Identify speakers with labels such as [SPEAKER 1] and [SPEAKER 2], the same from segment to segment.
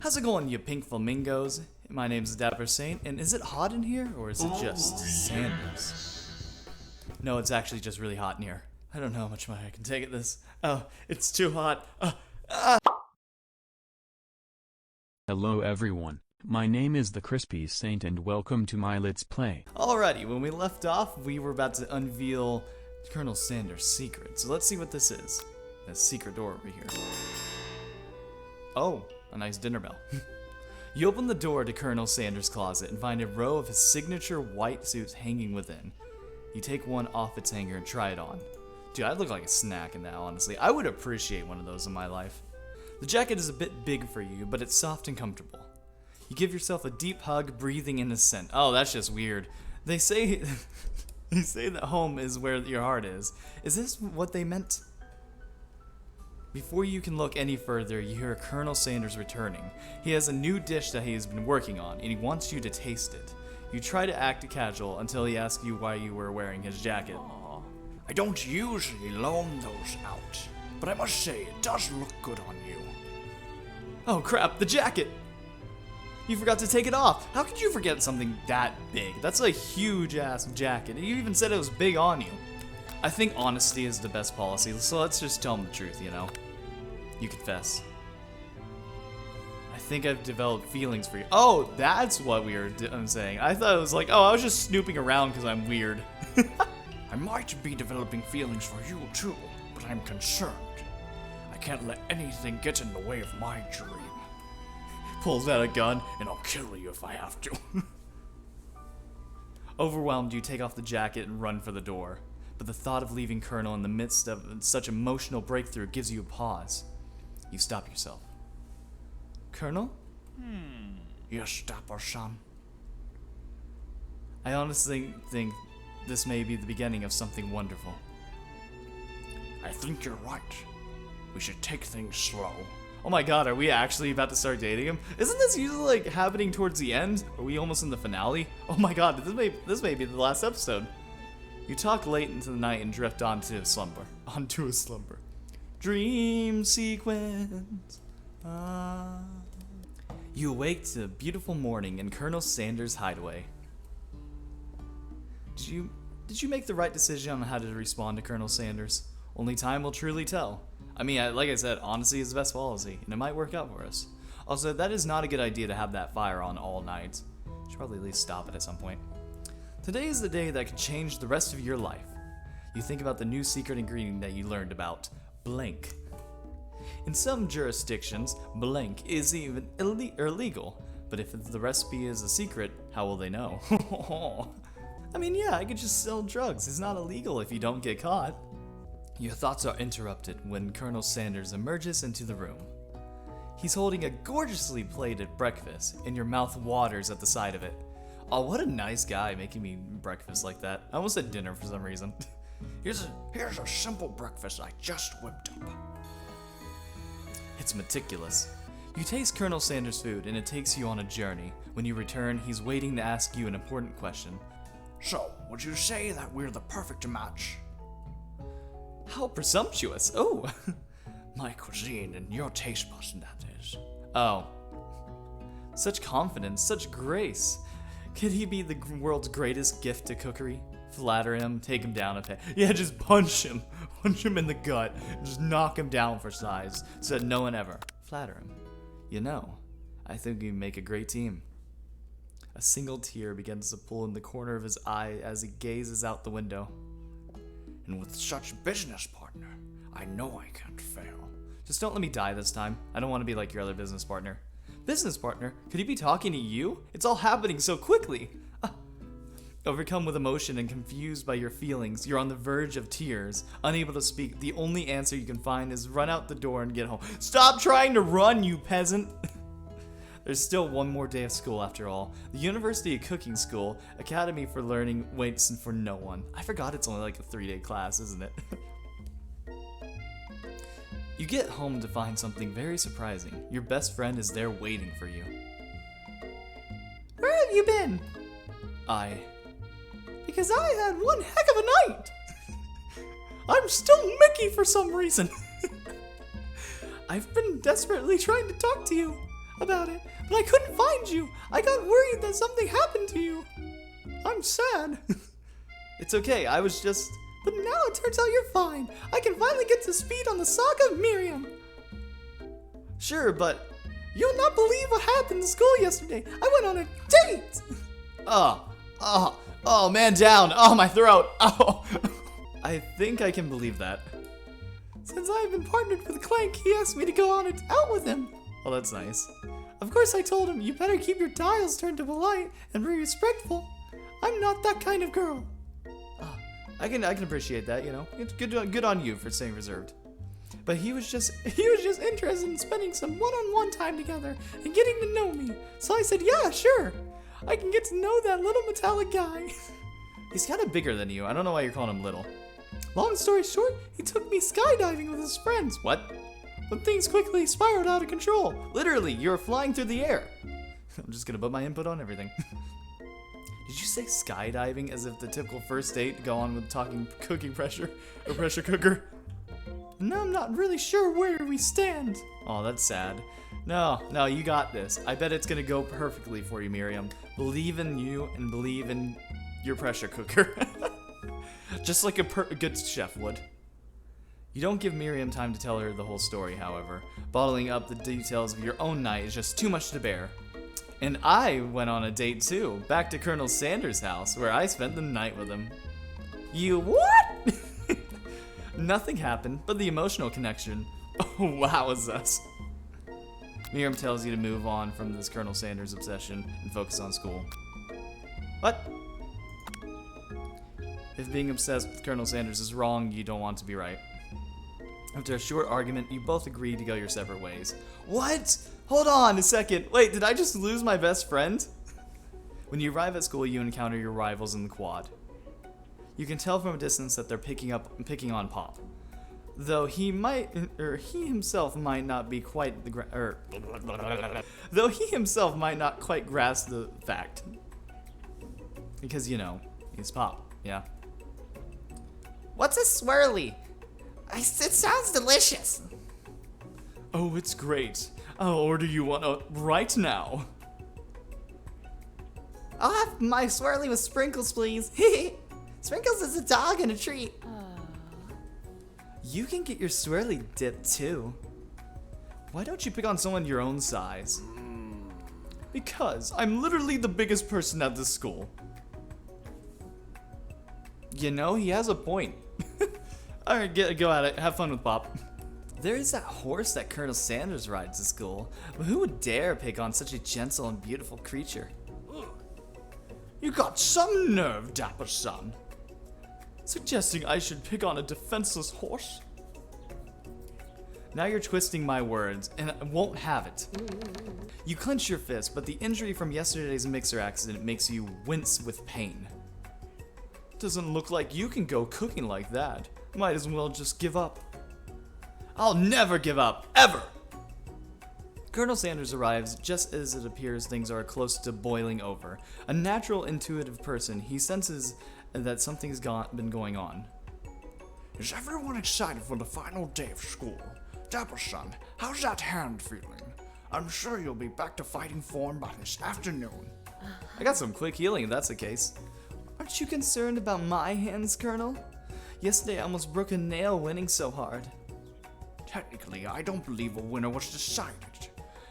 [SPEAKER 1] How's it going, you pink flamingos? My name's Dapper Saint, and is it hot in here, or is it just Sanders? No, it's actually just really hot in here. I don't know how much more I can take at this. Oh, it's too hot.
[SPEAKER 2] Hello everyone, my name is the Crispy Saint and welcome to my Let's Play.
[SPEAKER 1] Alrighty, when we left off, we were about to unveil Colonel Sanders' secret. So let's see what this is. This secret door over here. Oh, a nice dinner bell. You open the door to Colonel Sanders' closet and find a row of his signature white suits hanging within. You take one off its hanger and try it on. Dude, I'd look like a snack in that, honestly. I would appreciate one of those in my life. The jacket is a bit big for you, but it's soft and comfortable. You give yourself a deep hug, breathing in the scent. Oh, that's just weird. They say that home is where your heart is. Is this what they meant? Before you can look any further, you hear Colonel Sanders returning. He has a new dish that he has been working on, and he wants you to taste it. You try to act casual until he asks you why you were wearing his jacket.
[SPEAKER 3] I don't usually loan those out, but I must say it does look good on you.
[SPEAKER 1] Oh crap, the jacket! You forgot to take it off. How could you forget something that big? That's a huge ass jacket. You even said it was big on you. I think honesty is the best policy, so let's just tell him the truth, you know? You confess. I think I've developed feelings for you. Oh, that's what I'm saying. I thought it was like, oh, I was just snooping around because I'm weird.
[SPEAKER 3] I might be developing feelings for you too, but I'm concerned. I can't let anything get in the way of my dream.
[SPEAKER 1] Pulls out a gun.
[SPEAKER 3] And I'll kill you if I have to.
[SPEAKER 1] Overwhelmed, you take off the jacket and run for the door. But the thought of leaving Colonel in the midst of such emotional breakthrough gives you a pause. You stop yourself. Colonel?
[SPEAKER 3] Yes, Dapper son.
[SPEAKER 1] I honestly think this may be the beginning of something wonderful.
[SPEAKER 3] I think you're right. We should take things slow.
[SPEAKER 1] Oh my god, are we actually about to start dating him? Isn't this usually like happening towards the end? Are we almost in the finale? Oh my god, this may be the last episode. You talk late into the night and drift onto a slumber. Dream sequence. You awake to a beautiful morning in Colonel Sanders' hideaway. Did you make the right decision on how to respond to Colonel Sanders? Only time will truly tell. I mean, like I said, honesty is the best policy, and it might work out for us. Also, that is not a good idea to have that fire on all night. Should probably at least stop it at some point. Today is the day that could change the rest of your life. You think about the new secret ingredient that you learned about, blank. In some jurisdictions, blank is even illegal, but if the recipe is a secret, how will they know? I mean, yeah, I could just sell drugs. It's not illegal if you don't get caught. Your thoughts are interrupted when Colonel Sanders emerges into the room. He's holding a gorgeously plated breakfast, and your mouth waters at the sight of it. Oh, what a nice guy making me breakfast like that. I almost said dinner for some reason.
[SPEAKER 3] Here's a simple breakfast I just whipped up.
[SPEAKER 1] It's meticulous. You taste Colonel Sanders' food, and it takes you on a journey. When you return, he's waiting to ask you an important question.
[SPEAKER 3] So, would you say that we're the perfect match?
[SPEAKER 1] How presumptuous. Oh.
[SPEAKER 3] My cuisine and your taste buds, that is.
[SPEAKER 1] Oh. Such confidence, such grace. Could he be the world's greatest gift to cookery? Flatter him, take him down a peg. Yeah, just punch him. Punch him in the gut. Just knock him down for size so that no one ever. Flatter him. You know, I think we make a great team. A single tear begins to pull in the corner of his eye as he gazes out the window.
[SPEAKER 3] And with such business partner, I know I can't fail.
[SPEAKER 1] Just don't let me die this time. I don't want to be like your other business partner. Business partner? Could he be talking to you? It's all happening so quickly. Overcome with emotion and confused by your feelings, you're on the verge of tears. Unable to speak, the only answer you can find is run out the door and get home. Stop trying to run, you peasant! There's still one more day of school after all. The University of Cooking School, Academy for Learning, waits for no one. I forgot it's only like a 3-day class, isn't it? You get home to find something very surprising. Your best friend is there waiting for you. Where have you been? Because I had one heck of a night! I'm still Mickey for some reason. I've been desperately trying to talk to you. about it, but I couldn't find you. I got worried that something happened to you. I'm sad. It's okay, I was just... But now it turns out you're fine. I can finally get to speed on the saga of Miriam. Sure, but... You'll not believe what happened in school yesterday. I went on a date! Oh, man down. Oh, my throat. Oh. I think I can believe that. Since I've been partnered with Clank, he asked me to go on out with him. Well, that's nice. Of course I told him, you better keep your dials turned to polite and be respectful. I'm not that kind of girl. I can appreciate that, you know. It's good on you for staying reserved. But he was just interested in spending some one-on-one time together and getting to know me. So I said, yeah, sure. I can get to know that little metallic guy. He's kind of bigger than you. I don't know why you're calling him little. Long story short, he took me skydiving with his friends. What? But things quickly spiraled out of control. Literally, you're flying through the air. I'm just gonna put my input on everything. Did you say skydiving as if the typical first date go on with talking cooking pressure or pressure cooker? Now I'm not really sure where we stand. Oh, that's sad. No, you got this. I bet it's gonna go perfectly for you, Miriam. Believe in you and believe in your pressure cooker. Just like a good chef would. You don't give Miriam time to tell her the whole story, however. Bottling up the details of your own night is just too much to bear. And I went on a date too, back to Colonel Sanders' house, where I spent the night with him. You what? Nothing happened, but the emotional connection. Oh, wow, is us. Miriam tells you to move on from this Colonel Sanders obsession and focus on school. What? If being obsessed with Colonel Sanders is wrong, you don't want to be right. After a short argument, you both agree to go your separate ways. What? Hold on a second. Wait, did I just lose my best friend? When you arrive at school, you encounter your rivals in the quad. You can tell from a distance that they're picking on Pop. Though he himself might not quite grasp the fact. Because, you know, he's Pop, yeah.
[SPEAKER 4] What's a swirly? It sounds delicious.
[SPEAKER 1] Oh, it's great. I'll order you one right now.
[SPEAKER 4] I'll have my swirly with sprinkles, please. Sprinkles is a dog and a treat.
[SPEAKER 1] You can get your swirly dipped too. Why don't you pick on someone your own size? Because I'm literally the biggest person at this school. You know, he has a point. Alright, go at it. Have fun with Pop. There is that horse that Colonel Sanders rides to school, but who would dare pick on such a gentle and beautiful creature?
[SPEAKER 3] You got some nerve, Dapper son.
[SPEAKER 1] Suggesting I should pick on a defenseless horse? Now you're twisting my words, and I won't have it. You clench your fist, but the injury from yesterday's mixer accident makes you wince with pain. Doesn't look like you can go cooking like that. Might as well just give up. I'll never give up, ever! Colonel Sanders arrives just as it appears things are close to boiling over. A natural, intuitive person, he senses that something's been going on.
[SPEAKER 3] Is everyone excited for the final day of school? Dapper son, how's that hand feeling? I'm sure you'll be back to fighting form by this afternoon.
[SPEAKER 1] I got some quick healing if that's the case. Aren't you concerned about my hands, Colonel? Yesterday I almost broke a nail winning so hard.
[SPEAKER 3] Technically, I don't believe a winner was decided,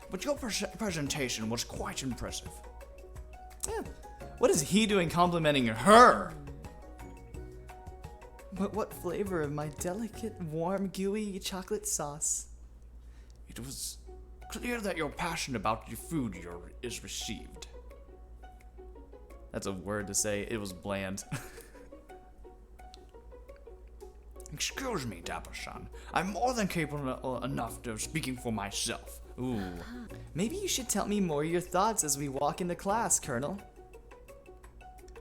[SPEAKER 3] but your presentation was quite impressive.
[SPEAKER 1] What is he doing complimenting her? But what flavor of my delicate, warm, gooey chocolate sauce?
[SPEAKER 3] It was clear that your passion about your food is received.
[SPEAKER 1] That's a word to say. It was bland.
[SPEAKER 3] Excuse me, Dapper son. I'm more than capable enough of speaking for myself.
[SPEAKER 1] Ooh. Maybe you should tell me more of your thoughts as we walk into class, Colonel.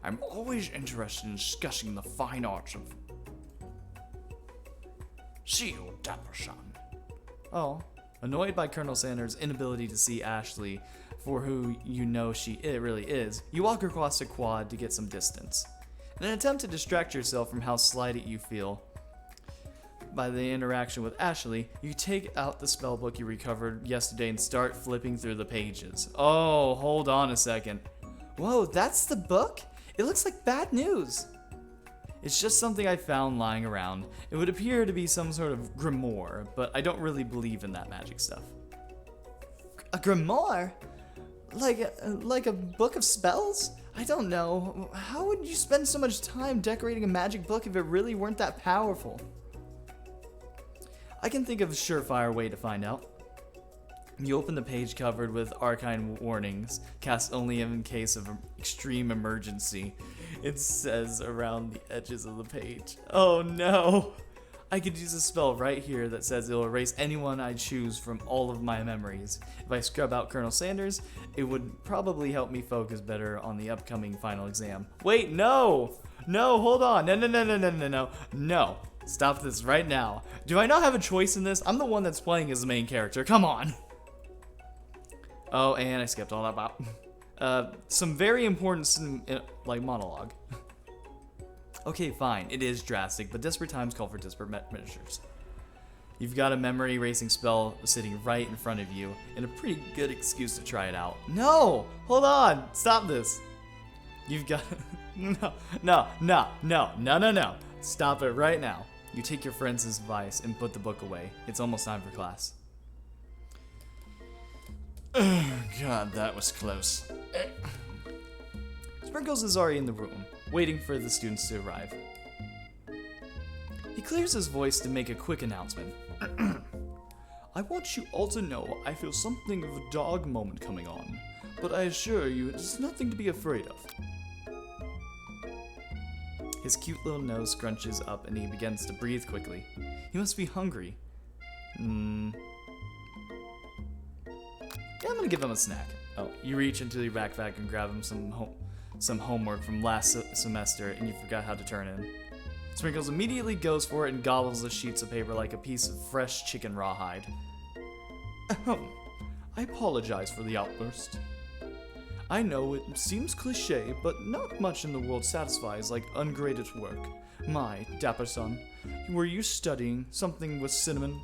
[SPEAKER 3] I'm always interested in discussing the fine arts of... See you, Dapper son.
[SPEAKER 1] Oh. Annoyed by Colonel Sanders' inability to see Ashley for who you know it really is, you walk across the quad to get some distance. In an attempt to distract yourself from how slighted you feel, by the interaction with Ashley, you take out the spellbook you recovered yesterday and start flipping through the pages. Oh, hold on a second.
[SPEAKER 4] Whoa, that's the book? It looks like bad news.
[SPEAKER 1] It's just something I found lying around. It would appear to be some sort of grimoire, but I don't really believe in that magic stuff.
[SPEAKER 4] A grimoire? Like a book of spells? I don't know. How would you spend so much time decorating a magic book if it really weren't that powerful?
[SPEAKER 1] I can think of a surefire way to find out. You open the page covered with arcane warnings, cast only in case of extreme emergency. It says around the edges of the page. Oh no! I could use a spell right here that says it'll erase anyone I choose from all of my memories. If I scrub out Colonel Sanders, it would probably help me focus better on the upcoming final exam. Wait, no! No, hold on. No. Stop this right now. Do I not have a choice in this? I'm the one that's playing as the main character. Come on. Oh, and I skipped all that about. Some very important, monologue. Okay, fine. It is drastic, but desperate times call for desperate measures. You've got a memory erasing spell sitting right in front of you, and a pretty good excuse to try it out. No! Hold on! Stop this! You've got... No. Stop it right now. You take your friend's advice and put the book away. It's almost time for class.
[SPEAKER 3] God, that was close.
[SPEAKER 1] Sprinkles is already in the room, waiting for the students to arrive. He clears his voice to make a quick announcement. I want you all to know I feel something of a dog moment coming on, but I assure you it's nothing to be afraid of. His cute little nose scrunches up and he begins to breathe quickly. He must be hungry. Yeah, I'm gonna give him a snack. Oh, you reach into your backpack and grab him some homework from last semester and you forgot how to turn in. Sprinkles immediately goes for it and gobbles the sheets of paper like a piece of fresh chicken rawhide. I apologize for the outburst. I know it seems cliche, but not much in the world satisfies like ungraded work. My Dapper son, were you studying something with cinnamon?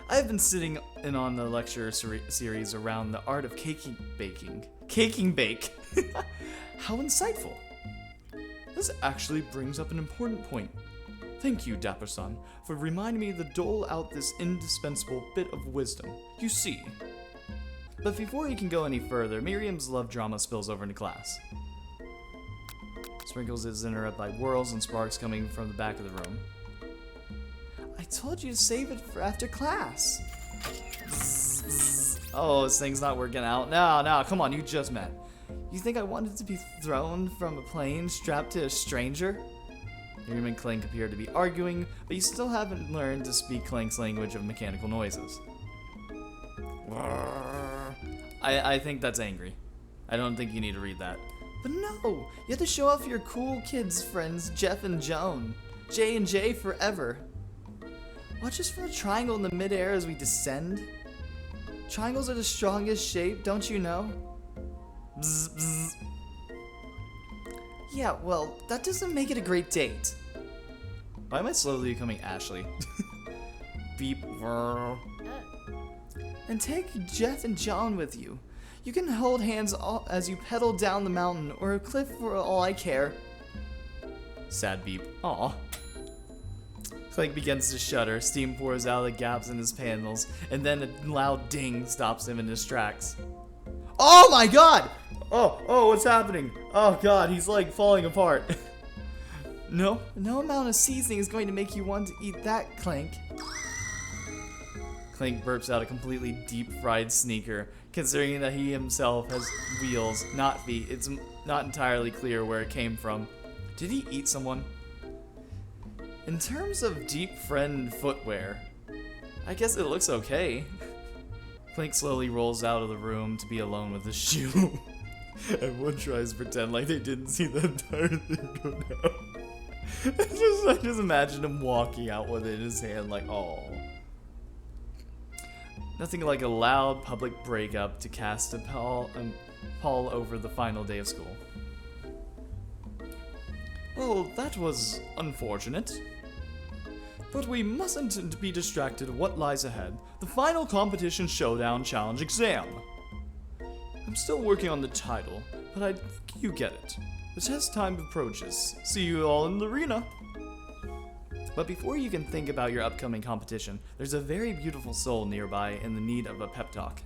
[SPEAKER 1] I have been sitting in on the lecture series around the art of caking baking. Caking bake. How insightful. This actually brings up an important point. Thank you, Dapper son, for reminding me to dole out this indispensable bit of wisdom. You see. But before you can go any further, Miriam's love drama spills over into class. Sprinkles is interrupted by whirls and sparks coming from the back of the room.
[SPEAKER 4] I told you to save it for after class.
[SPEAKER 1] Oh, this thing's not working out. No, come on, you just met.
[SPEAKER 4] You think I wanted to be thrown from a plane strapped to a stranger?
[SPEAKER 1] Miriam and Clink appear to be arguing, but you still haven't learned to speak Clink's language of mechanical noises. I think that's angry. I don't think you need to read that.
[SPEAKER 4] But no, you have to show off your cool kids friends, Jeff and Joan. J and J forever. Watch us from a triangle in the midair as we descend. Triangles are the strongest shape, don't you know? Bzz, bzz. Yeah, well, that doesn't make it a great date.
[SPEAKER 1] Why am I slowly becoming Ashley? Beep.
[SPEAKER 4] And take Jeff and John with you. You can hold hands as you pedal down the mountain or a cliff for all I care.
[SPEAKER 1] Sad beep. Aw. Clank begins to shudder, steam pours out of the gaps in his panels, and then a loud ding stops him in his tracks. Oh my god! Oh, what's happening? Oh god, he's like falling apart.
[SPEAKER 4] No amount of seasoning is going to make you want to eat that, Clank.
[SPEAKER 1] Clank burps out a completely deep-fried sneaker, considering that he himself has wheels, not feet. It's not entirely clear where it came from. Did he eat someone? In terms of deep friend footwear, I guess it looks okay. Clank slowly rolls out of the room to be alone with his shoe. Everyone tries to pretend like they didn't see the entire thing go down. I just imagine him walking out with it in his hand like, oh. Nothing like a loud public breakup to cast a pall over the final day of school. Well, that was unfortunate. But we mustn't be distracted of what lies ahead. The final competition showdown challenge exam. I'm still working on the title, but I think you get it. The test time approaches. See you all in the arena. But before you can think about your upcoming competition, there's a very beautiful soul nearby in the need of a pep talk.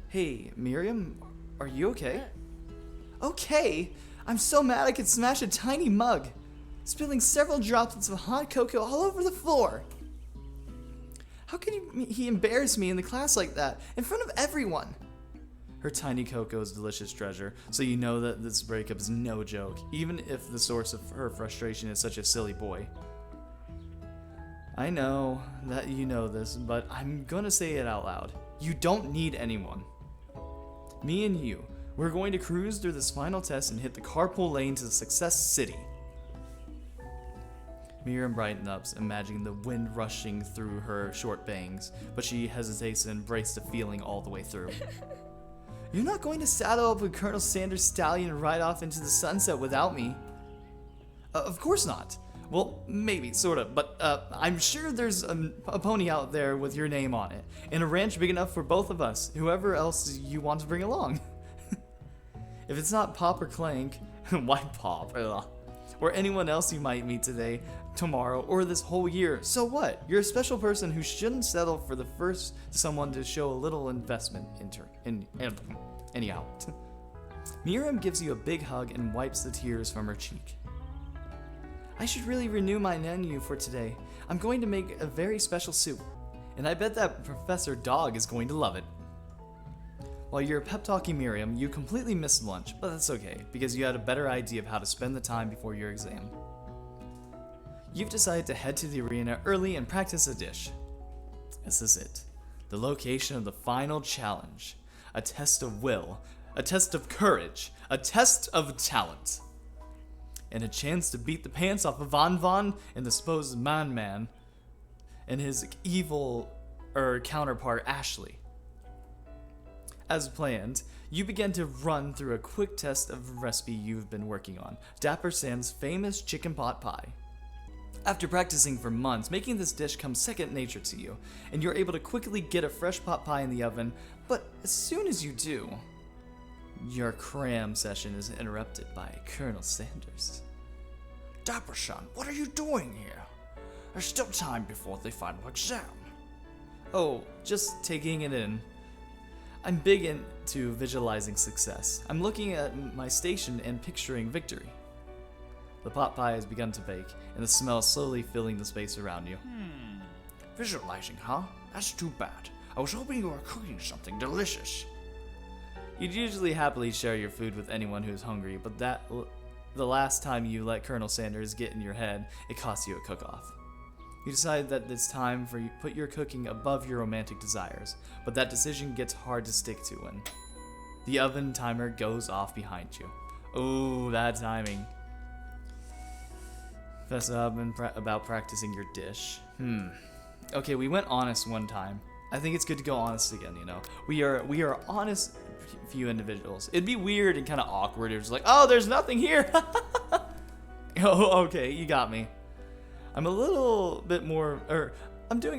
[SPEAKER 1] Hey, Miriam, are you okay?
[SPEAKER 4] Okay, I'm so mad I could smash a tiny mug, spilling several droplets of hot cocoa all over the floor. How could he embarrass me in the class like that, in front of everyone?
[SPEAKER 1] Her tiny Coco's delicious treasure, so you know that this breakup is no joke, even if the source of her frustration is such a silly boy. I know that you know this, but I'm gonna say it out loud. You don't need anyone. Me and you, we're going to cruise through this final test and hit the carpool lane to the Success City. Miriam brightens up, imagining the wind rushing through her short bangs, but she hesitates to embrace the feeling all the way through.
[SPEAKER 4] You're not going to saddle up with Colonel Sanders' stallion and ride off into the sunset without me.
[SPEAKER 1] Of course not. Well, maybe, sort of, but I'm sure there's a pony out there with your name on it, and a ranch big enough for both of us, whoever else you want to bring along. If it's not Pop or Clank, why Pop? Ugh. Or anyone else you might meet today, tomorrow, or this whole year, so what? You're a special person who shouldn't settle for the first someone to show a little investment anyhow. Miriam gives you a big hug and wipes the tears from her cheek.
[SPEAKER 4] I should really renew my menu for today. I'm going to make a very special soup.
[SPEAKER 1] And I bet that Professor Dog is going to love it. While you're pep talking Miriam, you completely missed lunch, but that's okay, because you had a better idea of how to spend the time before your exam. You've decided to head to the arena early and practice a dish. This is it. The location of the final challenge. A test of will, a test of courage, a test of talent. And a chance to beat the pants off of Von and the supposed Man and his evil counterpart Ashley. As planned, you begin to run through a quick test of a recipe you've been working on, Dapper Sam's famous chicken pot pie. After practicing for months, making this dish comes second nature to you, and you're able to quickly get a fresh pot pie in the oven, but as soon as you do, your cram session is interrupted by Colonel Sanders.
[SPEAKER 3] Dapper son, what are you doing here? There's still time before the final exam.
[SPEAKER 1] Oh, just taking it in. I'm big into visualizing success. I'm looking at my station and picturing victory. The pot pie has begun to bake, and the smell is slowly filling the space around you.
[SPEAKER 3] Visualizing, huh? That's too bad. I was hoping you were cooking something delicious.
[SPEAKER 1] You'd usually happily share your food with anyone who's hungry, but the last time you let Colonel Sanders get in your head, it cost you a cook-off. You decide that it's time for you to put your cooking above your romantic desires, but that decision gets hard to stick to when the oven timer goes off behind you. Oh, that timing. Fess up about practicing your dish. Okay, we went honest one time. I think it's good to go honest again, you know. We are honest few individuals. It'd be weird and kind of awkward. It's like, oh, there's nothing here. Oh, okay, you got me. I'm doing a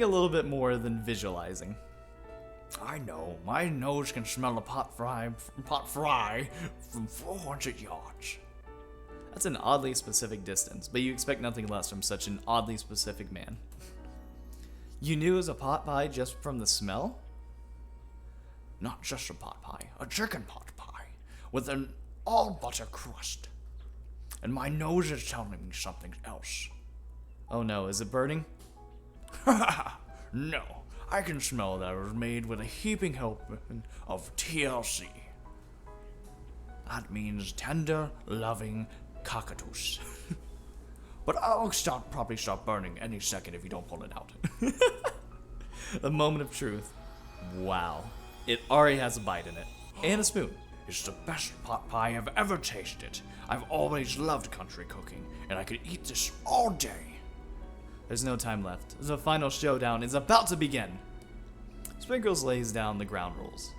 [SPEAKER 1] little bit more than visualizing.
[SPEAKER 3] I know, my nose can smell a pot fry from 400 yards.
[SPEAKER 1] That's an oddly specific distance, but you expect nothing less from such an oddly specific man. You knew it was a pot pie just from the smell?
[SPEAKER 3] Not just a pot pie, a chicken pot pie, with an all-butter crust. And my nose is telling me something else.
[SPEAKER 1] Oh no, is it burning?
[SPEAKER 3] No, I can smell that it was made with a heaping helping of TLC. That means tender, loving cockatoos. But I'll probably start burning any second if you don't pull it out.
[SPEAKER 1] The moment of truth. Wow. It already has a bite in it. And a spoon.
[SPEAKER 3] It's the best pot pie I've ever tasted. I've always loved country cooking, and I could eat this all day.
[SPEAKER 1] There's no time left. The final showdown is about to begin. Sprinkles lays down the ground rules.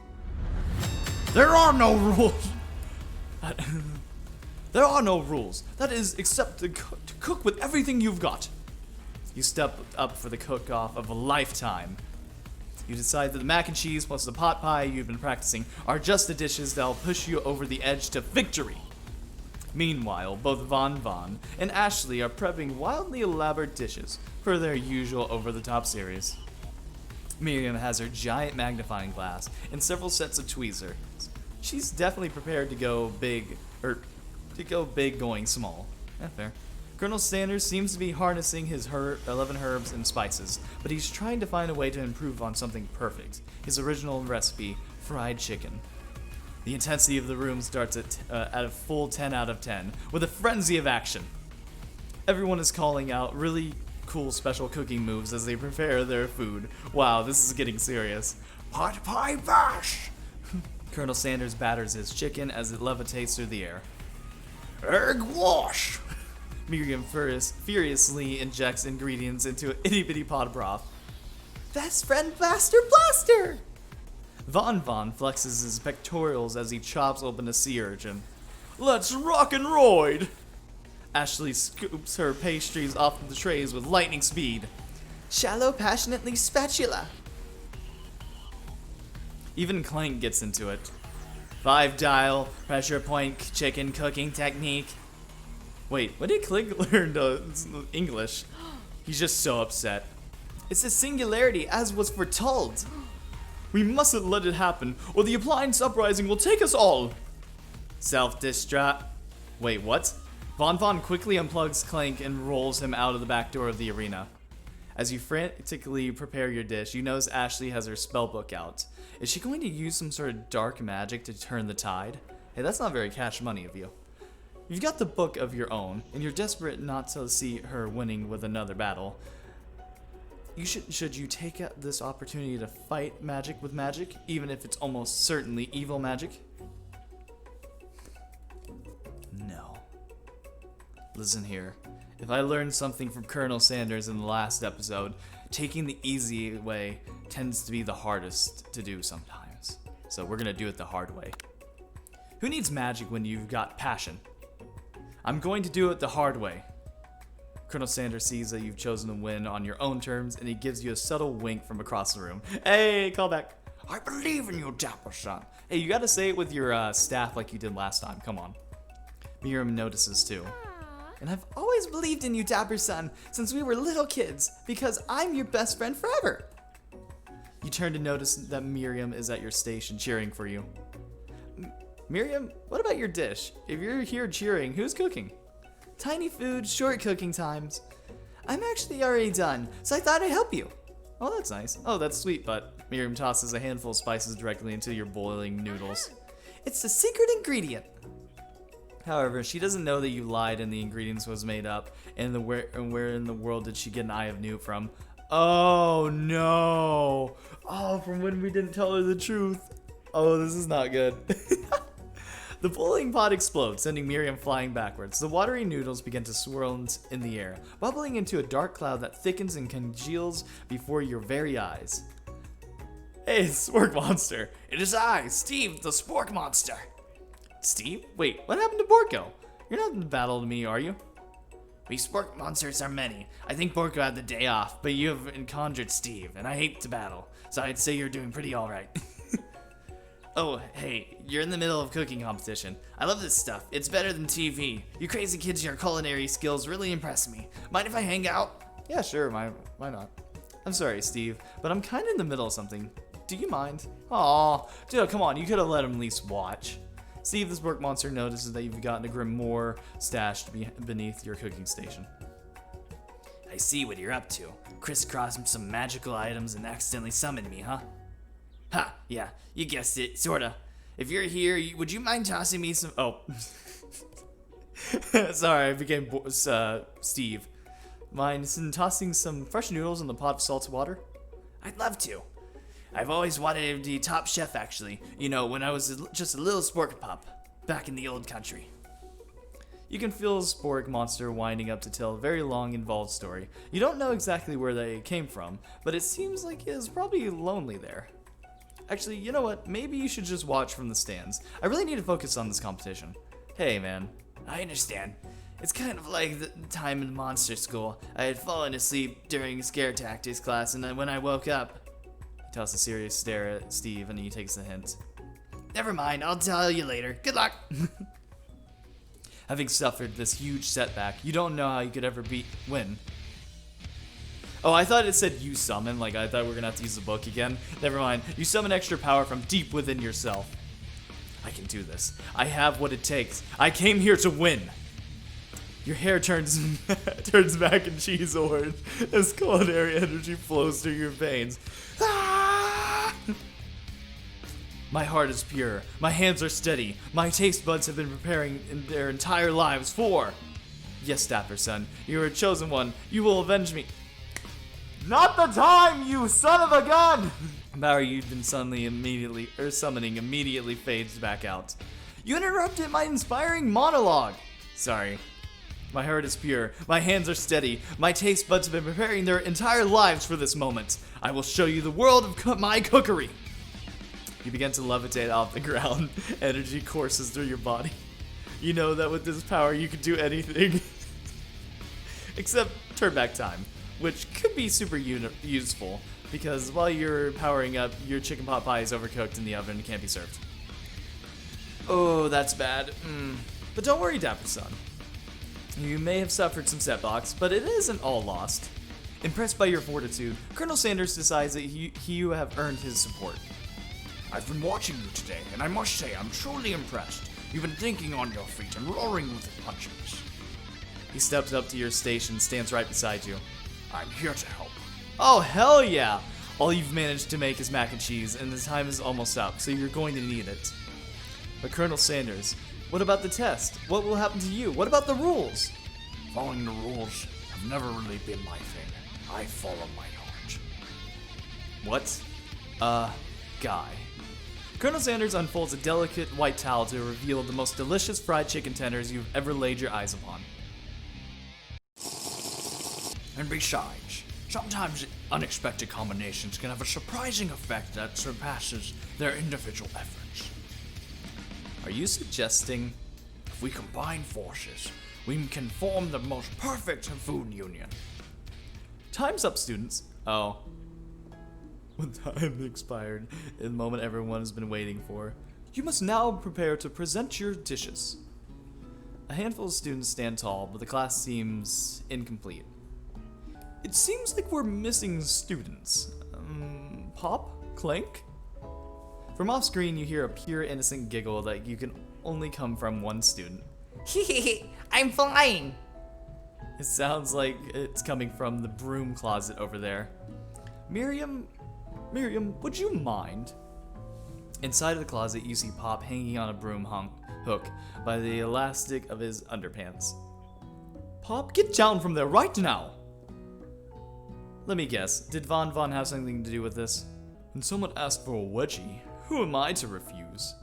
[SPEAKER 3] There are no rules!
[SPEAKER 1] There are no rules. That is, except to cook with everything you've got. You step up for the cook-off of a lifetime. You decide that the mac and cheese plus the pot pie you've been practicing are just the dishes that'll push you over the edge to victory. Meanwhile, both Von and Ashley are prepping wildly elaborate dishes for their usual over-the-top series. Miriam has her giant magnifying glass and several sets of tweezers. She's definitely prepared to go big, going small. Yeah, fair. Colonel Sanders seems to be harnessing his 11 herbs and spices, but he's trying to find a way to improve on something perfect, his original recipe, fried chicken. The intensity of the room starts at a full 10 out of 10, with a frenzy of action. Everyone is calling out really cool special cooking moves as they prepare their food. Wow, this is getting serious.
[SPEAKER 3] Pot pie bash!
[SPEAKER 1] Colonel Sanders batters his chicken as it levitates through the air.
[SPEAKER 3] Egg wash!
[SPEAKER 1] Miriam furiously injects ingredients into an itty-bitty pot of broth.
[SPEAKER 4] Best friend Blaster Blaster!
[SPEAKER 1] Von flexes his pectorals as he chops open a sea urchin. Let's rock and roid! Ashley scoops her pastries off the trays with lightning speed.
[SPEAKER 4] Shallow passionately spatula.
[SPEAKER 1] Even Clank gets into it. 5-dial, pressure point chicken cooking technique. Wait, when did Clank learn English? He's just so upset.
[SPEAKER 4] It's a singularity as was foretold.
[SPEAKER 1] We mustn't let it happen, or the appliance uprising will take us all. Self-destruct. Wait, what? Von quickly unplugs Clank and rolls him out of the back door of the arena. As you frantically prepare your dish, you notice Ashley has her spellbook out. Is she going to use some sort of dark magic to turn the tide? Hey, that's not very cash money of you. You've got the book of your own, and you're desperate not to see her winning with another battle. Should you take this opportunity to fight magic with magic, even if it's almost certainly evil magic? No. Listen here. If I learned something from Colonel Sanders in the last episode, taking the easy way tends to be the hardest to do sometimes. So we're gonna do it the hard way. Who needs magic when you've got passion? I'm going to do it the hard way. Colonel Sanders sees that you've chosen to win on your own terms, and he gives you a subtle wink from across the room. Hey, call back.
[SPEAKER 3] I believe in you, Dapper son.
[SPEAKER 1] Hey, you gotta say it with your staff like you did last time. Come on. Miriam notices too.
[SPEAKER 4] And I've always believed in you, Dapper son, since we were little kids, because I'm your best friend forever.
[SPEAKER 1] You turn to notice that Miriam is at your station cheering for you. Miriam, what about your dish? If you're here cheering, who's cooking?
[SPEAKER 4] Tiny food, short cooking times. I'm actually already done, so I thought I'd help you.
[SPEAKER 1] Oh, that's nice. Oh, that's sweet, but Miriam tosses a handful of spices directly into your boiling noodles.
[SPEAKER 4] It's the secret ingredient.
[SPEAKER 1] However, she doesn't know that you lied and the ingredients was made up, and where in the world did she get an eye of newt from? Oh no! Oh, from when we didn't tell her the truth. Oh, this is not good. The boiling pot explodes, sending Miriam flying backwards. The watery noodles begin to swirl in the air, bubbling into a dark cloud that thickens and congeals before your very eyes. Hey, Spork Monster!
[SPEAKER 3] It is I, Steve, the Spork Monster.
[SPEAKER 1] Steve? Wait, what happened to Borko? You're not in the battle to me, are you?
[SPEAKER 3] We Spork Monsters are many. I think Borko had the day off, but you have conjured Steve, and I hate to battle, so I'd say you're doing pretty alright.
[SPEAKER 1] Oh, hey, you're in the middle of cooking competition. I love this stuff. It's better than TV. You crazy kids, your culinary skills really impress me. Mind if I hang out? Yeah, sure, why not? I'm sorry, Steve, but I'm kind of in the middle of something. Do you mind? Aw, dude, come on, you could have let him at least watch. Steve, this Spork Monster notices that you've gotten a grimoire stashed beneath your cooking station.
[SPEAKER 3] I see what you're up to. Crisscross some magical items and accidentally summoned me, huh? Ha, yeah, you guessed it, sorta. If you're here, would you mind tossing me some... Oh.
[SPEAKER 1] Sorry, I became Steve. Mind tossing some fresh noodles in the pot of salted water?
[SPEAKER 3] I'd love to. I've always wanted to be top chef, actually. You know, when I was just a little spork pup, back in the old country.
[SPEAKER 1] You can feel Spork Monster winding up to tell a very long, involved story. You don't know exactly where they came from, but it seems like he is probably lonely there. Actually, you know what? Maybe you should just watch from the stands. I really need to focus on this competition. Hey, man.
[SPEAKER 3] I understand. It's kind of like the time in monster school. I had fallen asleep during scare tactics class, and then when I woke up,
[SPEAKER 1] He tosses a serious stare at Steve, and he takes the hint.
[SPEAKER 3] never mind, I'll tell you later. Good luck.
[SPEAKER 1] Having suffered this huge setback, you don't know how you could ever win. Oh, I thought it said you summon, like I thought we were gonna have to use the book again. Never mind, you summon extra power from deep within yourself. I can do this. I have what it takes. I came here to win. Your hair turns mac and cheese orange as culinary energy flows through your veins. Ah! My heart is pure. My hands are steady. My taste buds have been preparing in their entire lives for. Yes, Dapper, son. You are a chosen one. You will avenge me. Not the time, you son of a gun! Power you've been summoning immediately fades back out. You interrupted my inspiring monologue. Sorry. My heart is pure. My hands are steady. My taste buds have been preparing their entire lives for this moment. I will show you the world of my cookery. You begin to levitate off the ground. Energy courses through your body. You know that with this power you can do anything. Except turn back time, which could be super useful, because while you're powering up, your chicken pot pie is overcooked in the oven and can't be served. Oh, that's bad. But don't worry, Dapper son. You may have suffered some setbacks, but it isn't all lost. Impressed by your fortitude, Colonel Sanders decides that you have earned his support.
[SPEAKER 5] I've been watching you today, and I must say I'm truly impressed. You've been thinking on your feet and roaring with your punches.
[SPEAKER 1] He steps up to your station, stands right beside you.
[SPEAKER 5] I'm here to help.
[SPEAKER 1] Oh, hell yeah! All you've managed to make is mac and cheese, and the time is almost up, so you're going to need it. But Colonel Sanders, what about the test? What will happen to you? What about the rules?
[SPEAKER 5] Following the rules have never really been my thing. I follow my heart.
[SPEAKER 1] What? Guy. Colonel Sanders unfolds a delicate white towel to reveal the most delicious fried chicken tenders you've ever laid your eyes upon.
[SPEAKER 5] And besides, sometimes unexpected combinations can have a surprising effect that surpasses their individual efforts.
[SPEAKER 1] Are you suggesting?
[SPEAKER 5] If we combine forces, we can form the most perfect food union.
[SPEAKER 1] Time's up, students. Oh. When time expired, in the moment everyone has been waiting for, you must now prepare to present your dishes. A handful of students stand tall, but the class seems incomplete. It seems like we're missing students. Pop? Clank? From off screen, you hear a pure innocent giggle that you can only come from one student.
[SPEAKER 3] I'm flying.
[SPEAKER 1] It sounds like it's coming from the broom closet over there. Miriam, would you mind? Inside of the closet, you see Pop hanging on a broom hook by the elastic of his underpants. Pop, get down from there right now! Let me guess, did Von have something to do with this? When someone asked for a wedgie, who am I to refuse?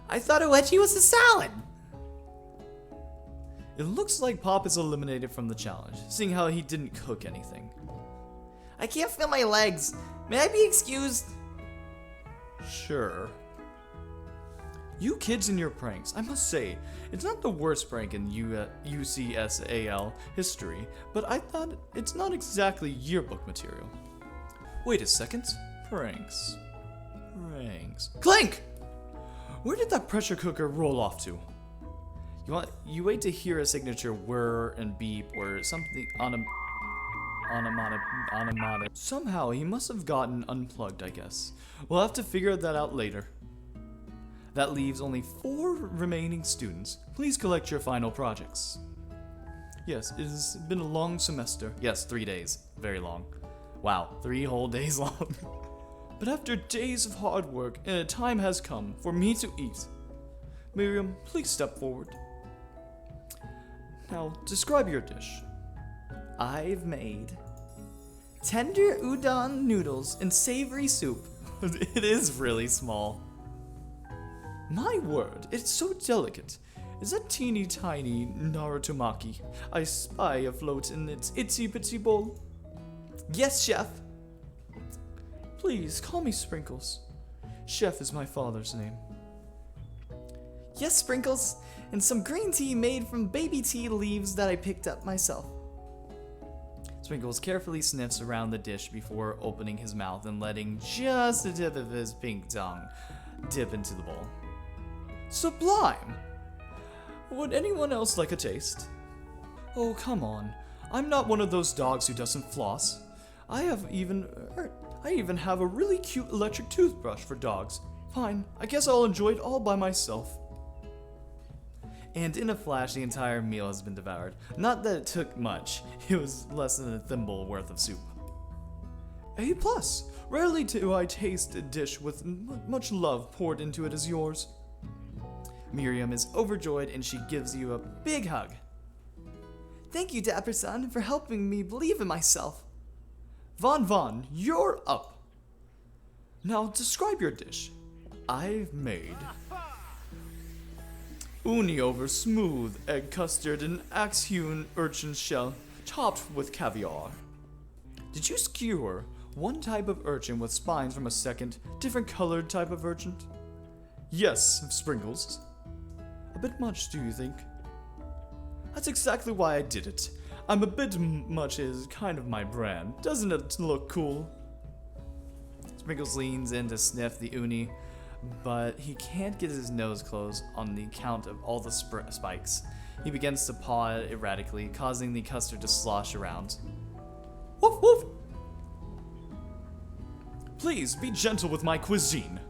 [SPEAKER 3] I thought a wedgie was a salad.
[SPEAKER 1] It looks like Pop is eliminated from the challenge, seeing how he didn't cook anything.
[SPEAKER 3] I can't feel my legs. May I be excused?
[SPEAKER 1] Sure. You kids and your pranks, I must say, it's not the worst prank in UCSAL history, but I thought it's not exactly yearbook material. Wait a second. Pranks. Clank! Where did that pressure cooker roll off to? You wait to hear a signature whir and beep or something onomatopoeia. Somehow he must have gotten unplugged, I guess. We'll have to figure that out later. That leaves only 4 remaining students. Please collect your final projects. Yes, it has been a long semester. Yes, 3 days. Very long. Wow, 3 whole days long. But after days of hard work, a time has come for me to eat. Miriam, please step forward. Now, describe your dish.
[SPEAKER 3] I've made tender udon noodles and savory soup.
[SPEAKER 1] It is really small. My word, it's so delicate. Is that teeny tiny Narutomaki I spy afloat in its itsy bitsy bowl?
[SPEAKER 3] Yes, chef.
[SPEAKER 1] Please call me Sprinkles. Chef is my father's name.
[SPEAKER 3] Yes, Sprinkles.
[SPEAKER 4] and some green tea made from baby tea leaves that I picked up myself.
[SPEAKER 1] Sprinkles carefully sniffs around the dish before opening his mouth and letting just the tip of his pink tongue dip into the bowl. Sublime! Would anyone else like a taste? Oh, come on. I'm not one of those dogs who doesn't floss. I even have a really cute electric toothbrush for dogs. Fine, I guess I'll enjoy it all by myself. And in a flash, the entire meal has been devoured. Not that it took much. It was less than a thimble worth of soup. A+. Rarely do I taste a dish with much love poured into it as yours. Miriam is overjoyed and she gives you a big hug.
[SPEAKER 4] Thank you, Dapper son, for helping me believe in myself.
[SPEAKER 1] Von, you're up. Now describe your dish. I've made uni over smooth egg custard and axe-hewn urchin shell topped with caviar. Did you skewer one type of urchin with spines from a second, different colored type of urchin? Yes, Sprinkles. A bit much, do you think? That's exactly why I did it. I'm a bit much is kind of my brand. Doesn't it look cool? Sprinkles leans in to sniff the uni, but he can't get his nose closed on the count of all the spikes. He begins to paw it erratically, causing the custard to slosh around. Woof woof! Please be gentle with my cuisine.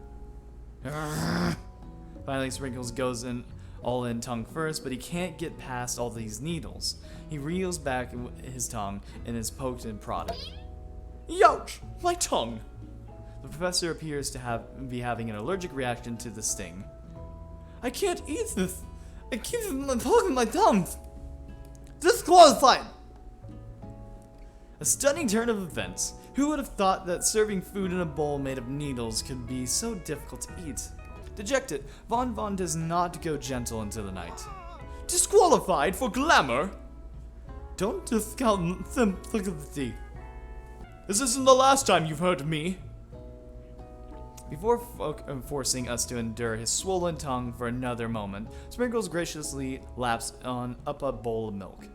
[SPEAKER 1] Finally, Sprinkles goes in all in tongue first, but he can't get past all these needles. He reels back his tongue and is poked and prodded. Youch! My tongue! The professor appears to be having an allergic reaction to the sting. I can't eat this. I keep poking my tongue. Disqualified! A stunning turn of events. Who would have thought that serving food in a bowl made of needles could be so difficult to eat? Dejected, Von does not go gentle into the night. Disqualified for glamour? Don't discount sympathy. This isn't the last time you've heard me. Before forcing us to endure his swollen tongue for another moment, Sprinkles graciously laps up a bowl of milk.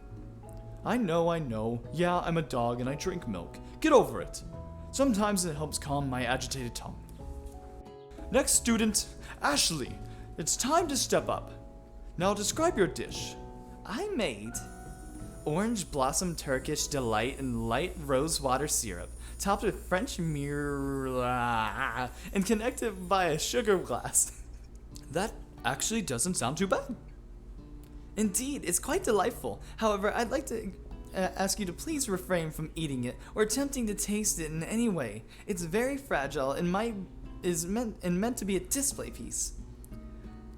[SPEAKER 1] I know. Yeah, I'm a dog and I drink milk. Get over it. Sometimes it helps calm my agitated tongue. Next student, Ashley. It's time to step up. Now describe your dish.
[SPEAKER 4] I made orange blossom Turkish delight and light rose water syrup, topped with French myrrh and connected by a sugar glass.
[SPEAKER 1] That actually doesn't sound too bad.
[SPEAKER 4] Indeed, it's quite delightful. However, I'd like to ask you to please refrain from eating it or attempting to taste it in any way. It's very fragile and meant to be a display piece.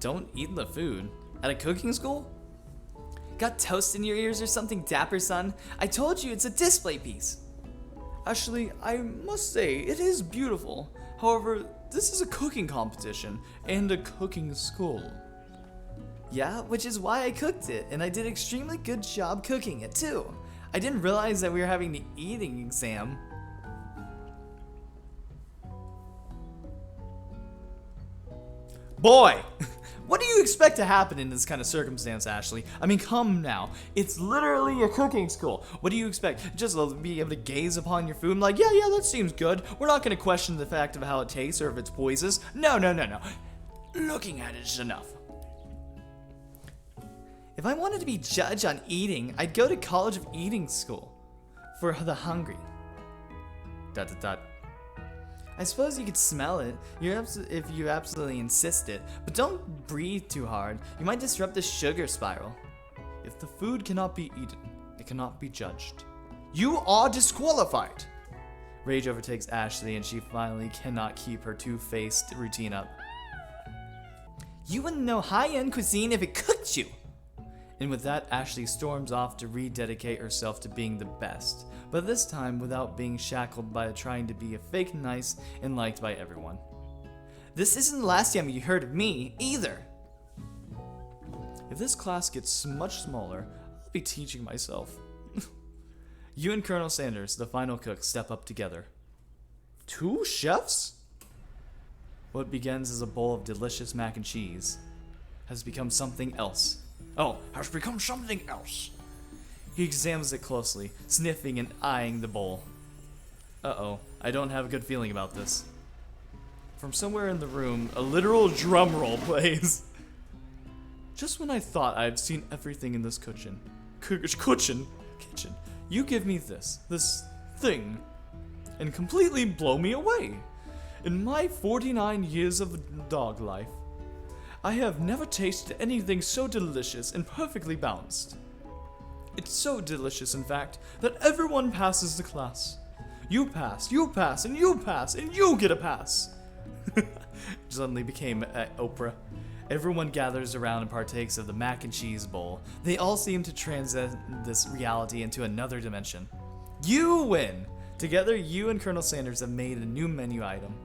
[SPEAKER 1] Don't eat the food. At a cooking school?
[SPEAKER 4] Got toast in your ears or something, Dapper son? I told you it's a display piece.
[SPEAKER 1] Ashley, I must say, it is beautiful. However, this is a cooking competition and a cooking school.
[SPEAKER 4] Yeah, which is why I cooked it, and I did an extremely good job cooking it too. I didn't realize that we were having the eating exam.
[SPEAKER 1] Boy! What do you expect to happen in this kind of circumstance, Ashley? I mean, come now. It's literally a cooking school. What do you expect? Just to be able to gaze upon your food and like, yeah, that seems good. We're not going to question the fact of how it tastes or if it's poisonous. No. Looking at it is enough.
[SPEAKER 4] If I wanted to be judged on eating, I'd go to College of Eating School for the hungry. ... I suppose you could smell it if you absolutely insist it, but don't breathe too hard. You might disrupt the sugar spiral.
[SPEAKER 1] If the food cannot be eaten, it cannot be judged.
[SPEAKER 5] You are disqualified.
[SPEAKER 1] Rage overtakes Ashley and she finally cannot keep her two-faced routine up.
[SPEAKER 4] You wouldn't know high-end cuisine if it cooked you.
[SPEAKER 1] And with that, Ashley storms off to rededicate herself to being the best, but this time without being shackled by trying to be a fake nice and liked by everyone.
[SPEAKER 4] This isn't the last time you heard of me, either.
[SPEAKER 1] If this class gets much smaller, I'll be teaching myself. You and Colonel Sanders, the final cook, step up together.
[SPEAKER 5] 2 chefs?
[SPEAKER 1] What begins as a bowl of delicious mac and cheese has become something else
[SPEAKER 5] Oh, has become something else.
[SPEAKER 1] He examines it closely, sniffing and eyeing the bowl. Uh-oh, I don't have a good feeling about this. From somewhere in the room, a literal drum roll plays. Just when I thought I had seen everything in this kitchen, you give me this thing, and completely blow me away. In my 49 years of dog life, I have never tasted anything so delicious and perfectly balanced. It's so delicious, in fact, that everyone passes the class. You pass, and you pass, and you get a pass. Suddenly became Oprah. Everyone gathers around and partakes of the mac and cheese bowl. They all seem to transcend this reality into another dimension. You win! Together, you and Colonel Sanders have made a new menu item.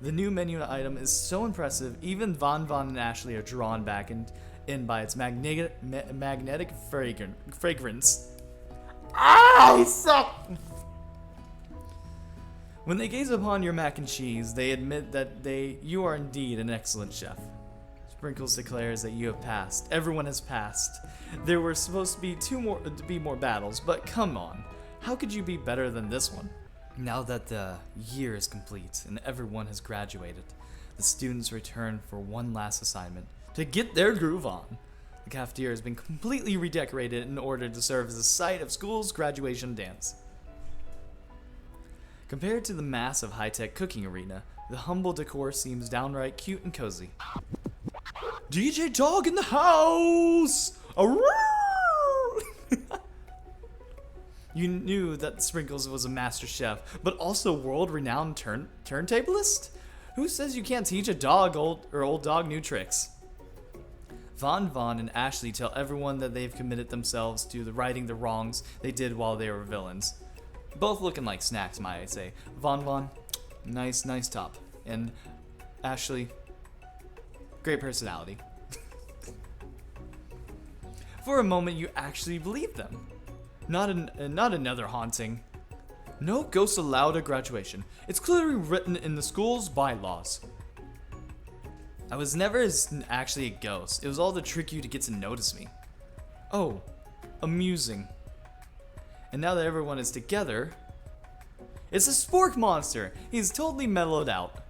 [SPEAKER 1] The new menu item is so impressive, even Von and Ashley are drawn back in by its magnetic fragrance. I suck! When they gaze upon your mac and cheese, they admit that you are indeed an excellent chef. Sprinkles declares that you have passed. Everyone has passed. There were supposed to be more battles, but come on. How could you be better than this one? Now that the year is complete and everyone has graduated, the students return for one last assignment, to get their groove on. The cafeteria has been completely redecorated in order to serve as a site of school's graduation dance. Compared to the massive high-tech cooking arena, the humble decor seems downright cute and cozy. DJ Dog in the house! You knew that Sprinkles was a master chef, but also world-renowned turntablist? Who says you can't teach a old dog new tricks? Von and Ashley tell everyone that they've committed themselves to righting the wrongs they did while they were villains. Both looking like snacks, might I say. Von, nice top. And Ashley, great personality. For a moment, you actually believe them. Not another haunting. No ghosts allowed at graduation. It's clearly written in the school's bylaws. I was never actually a ghost. It was all to trick you to get to notice me. Oh, amusing. And now that everyone is together, it's a spork monster. He's totally mellowed out.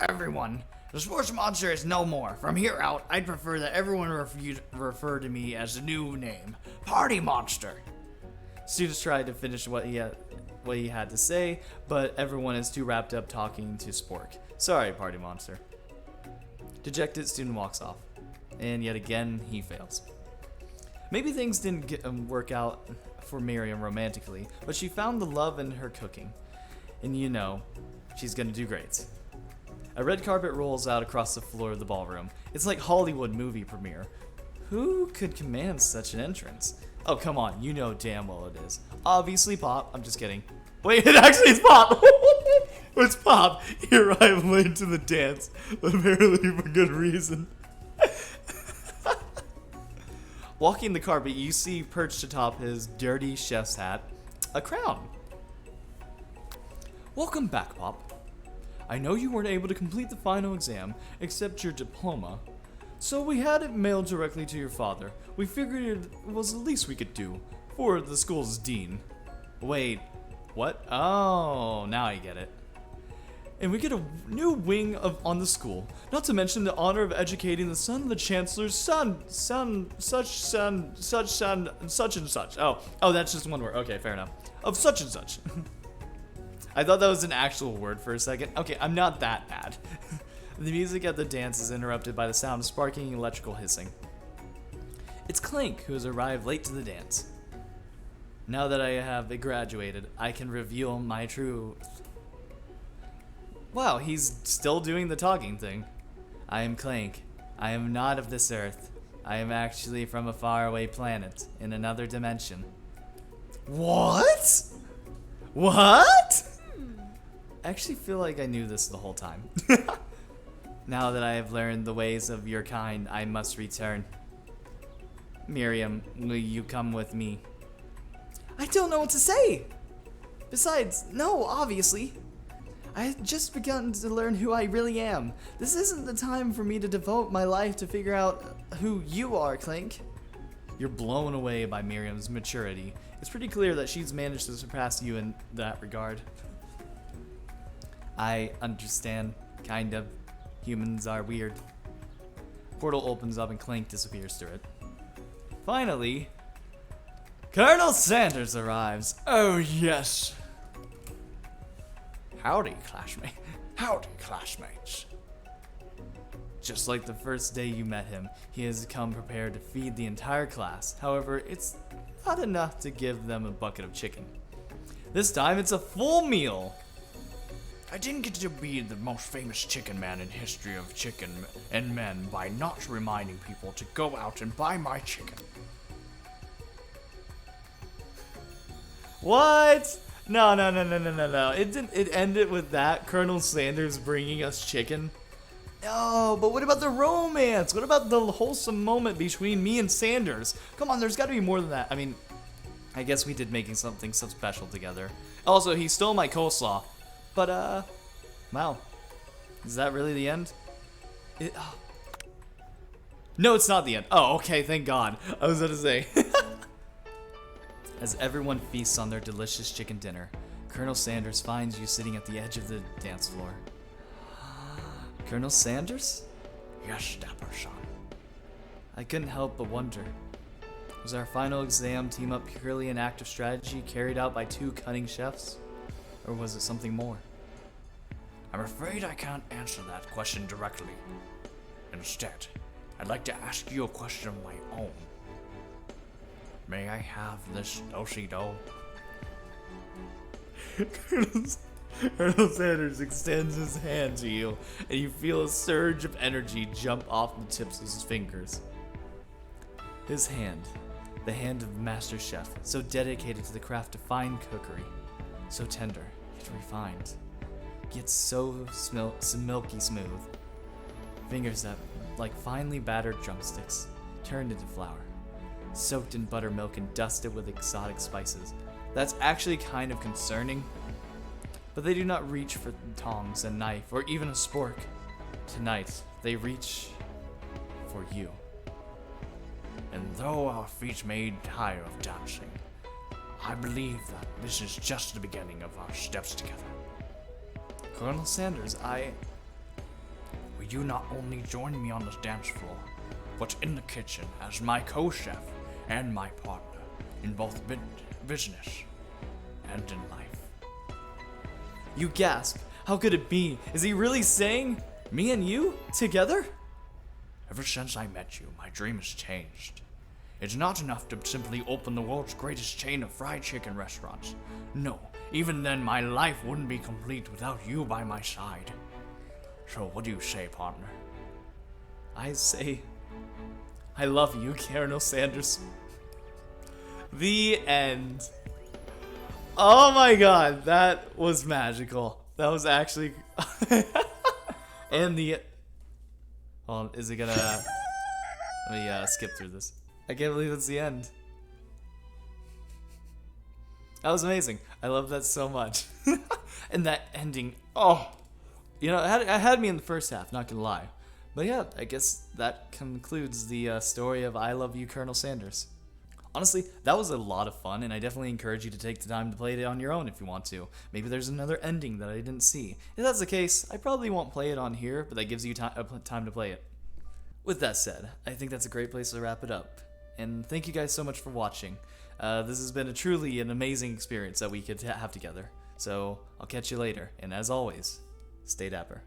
[SPEAKER 3] Everyone, the sports monster is no more. From here out, I'd prefer that everyone refer to me as the new name, Party Monster.
[SPEAKER 1] Students tried to finish what he had to say, but everyone is too wrapped up talking to Spork. Sorry, Party Monster. Dejected student walks off, and yet again he fails. Maybe things didn't work out for Miriam romantically, but she found the love in her cooking, and you know, she's gonna do great. A red carpet rolls out across the floor of the ballroom. It's like Hollywood movie premiere. Who could command such an entrance? Oh, come on, you know damn well it is. Obviously Pop. I'm just kidding. Wait, it actually is Pop! It's Pop. He arrived late to the dance, but apparently for good reason. Walking the carpet, you see perched atop his dirty chef's hat, a crown. Welcome back, Pop. I know you weren't able to complete the final exam, except your diploma, so we had it mailed directly to your father. We figured it was the least we could do, for the school's dean. Wait, what? Oh, now I get it. And we get a new wing on the school, not to mention the honor of educating the son of the chancellor's son, such and such. Oh, that's just one word. Okay, fair enough. Of such and such. I thought that was an actual word for a second. Okay, I'm not that bad. The music at the dance is interrupted by the sound of sparking electrical hissing. It's Clank, who has arrived late to the dance. Now that I have graduated, I can reveal my true... Wow, he's still doing the talking thing. I am Clank. I am not of this earth. I am actually from a faraway planet, in another dimension. What? What? I actually feel like I knew this the whole time. Now that I have learned the ways of your kind, I must return. Miriam, will you come with me? I don't know what to say. Besides, no, obviously.
[SPEAKER 4] I had just begun to learn who I really am. This isn't the time for me to devote my life to figure out who you are, Clink.
[SPEAKER 1] You're blown away by Miriam's maturity. It's pretty clear that she's managed to surpass you in that regard. I understand, kind of. Humans are weird. Portal opens up and Clink disappears through it. Finally, Colonel Sanders arrives.
[SPEAKER 5] Oh, yes. Howdy, classmate. Howdy, classmates.
[SPEAKER 1] Just like the first day you met him, he has come prepared to feed the entire class. However, it's not enough to give them a bucket of chicken. This time, it's a full meal.
[SPEAKER 5] I didn't get to be the most famous chicken man in history of chicken and men by not reminding people to go out and buy my chicken.
[SPEAKER 1] What? No. It ended with that, Colonel Sanders bringing us chicken. No, but what about the romance? What about the wholesome moment between me and Sanders? Come on, there's got to be more than that. I mean, I guess we did making something so special together. Also, he stole my coleslaw. But, wow. Is that really the end? No, it's not the end. Oh, okay, thank God. I was going to say. As everyone feasts on their delicious chicken dinner, Colonel Sanders finds you sitting at the edge of the dance floor. Colonel Sanders?
[SPEAKER 5] Yes, Dapper, son.
[SPEAKER 1] I couldn't help but wonder. Was our final exam team up purely an act of strategy carried out by two cunning chefs? Or was it something more?
[SPEAKER 5] I'm afraid I can't answer that question directly. Instead, I'd like to ask you a question of my own. May I have this do-si-do?
[SPEAKER 1] Colonel Sanders extends his hand to you, and you feel a surge of energy jump off the tips of his fingers. His hand, the hand of the master chef, so dedicated to the craft of fine cookery, so tender, yet refined, yet so milky smooth. Fingers that, like finely battered drumsticks, turned into flour, soaked in buttermilk and dusted with exotic spices. That's actually kind of concerning. But they do not reach for tongs and knife or even a spork. Tonight, they reach for you.
[SPEAKER 5] And though our feet may tire of dancing, I believe that this is just the beginning of our steps together.
[SPEAKER 1] Colonel Sanders,
[SPEAKER 5] Will you not only join me on this dance floor, but in the kitchen as my co-chef and my partner in both business and in life?
[SPEAKER 1] You gasp. How could it be? Is he really saying me and you together?
[SPEAKER 5] Ever since I met you, my dream has changed. It's not enough to simply open the world's greatest chain of fried chicken restaurants. No, even then my life wouldn't be complete without you by my side. So what do you say, partner?
[SPEAKER 1] I say, I love you, Colonel Sanders. The end. Oh my God, that was magical. That was actually, and the. Hold on, is it gonna? Let me skip through this. I can't believe it's the end. That was amazing. I love that so much. And that ending, oh, you know, it had me in the first half, not gonna lie. But yeah, I guess that concludes the story of I Love You, Colonel Sanders. Honestly, that was a lot of fun, and I definitely encourage you to take the time to play it on your own if you want to. Maybe there's another ending that I didn't see. If that's the case, I probably won't play it on here, but that gives you time to play it. With that said, I think that's a great place to wrap it up. And thank you guys so much for watching. This has been truly an amazing experience that we could have together. So, I'll catch you later, and as always, stay dapper.